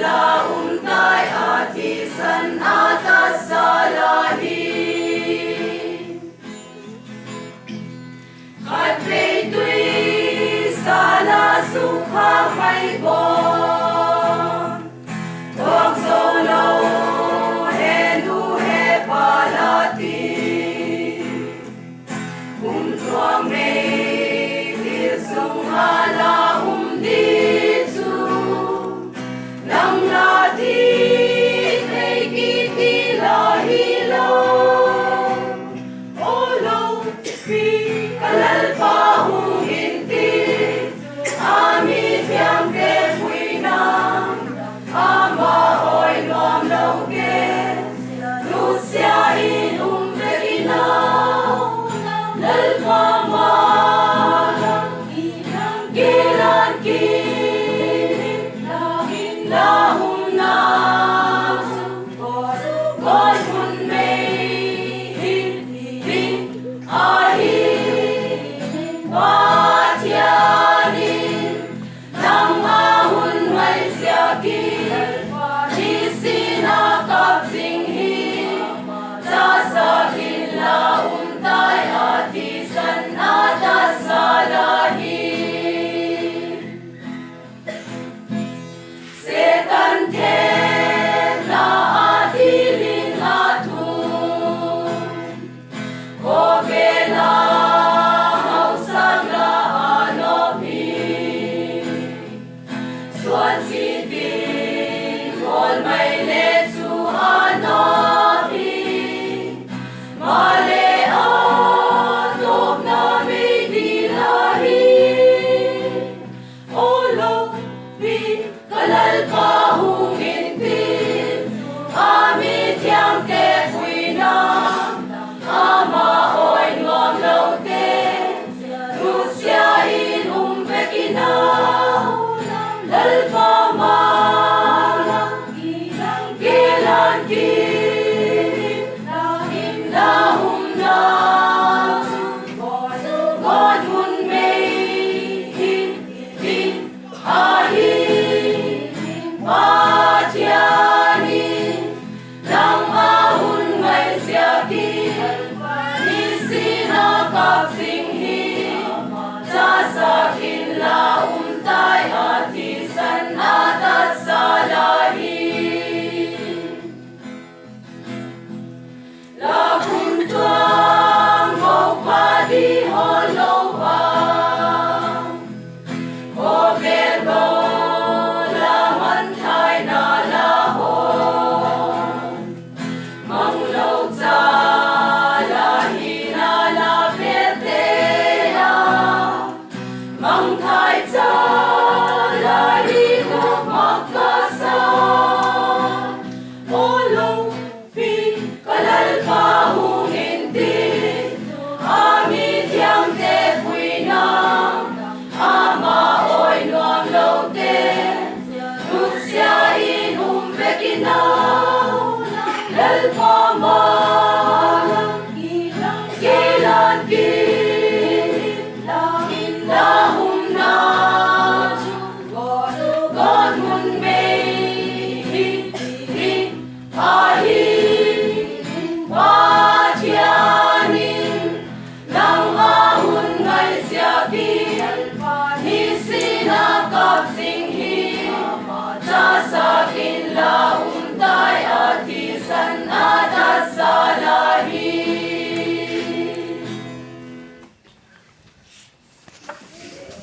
laumtay atisan atas salahi. Katpay tuy sala sukha may bon, tog solo henu he palati, tuang may tirsung hala ditsu, nang lati kay kitila-hilo, olo pi kalalpahong hinti, amit yang kepuinang, amahoy nuam lauke, lusyain umberinaw, lalpamalang gilan kinit, lahum na, God mun may hit ahin, patyanin, nang ahun may siyakin, isinakap singhin, sasakin launtay atisan atas salahin. Sekanten na atilin atun, kobela hausagla anopi, suan sitin kol may lesu anopi, male atop na may dilahi, olo pi kalalpahong hintin, amit yang kepuinang, amahoy nuam laute, lusyain umpekinaw, lalpamalang gilan kinit, lahum na, God mun may hit ahin, patyanin, nang ahun may siyakin, isinakap singhin, sasakin launtay atisan atas salahin. Laguntuang o padiholoang, gobyerno lamantay na lahon, manglog sa lahi na lapertea, mangkay sa lahi na magkasal, olo pi kalalpahong hindi, amit yang kepuinang, amaoy nuam laute, lusyain umpekinaw, lalpamalang gilan kinit, lahum na, God mun may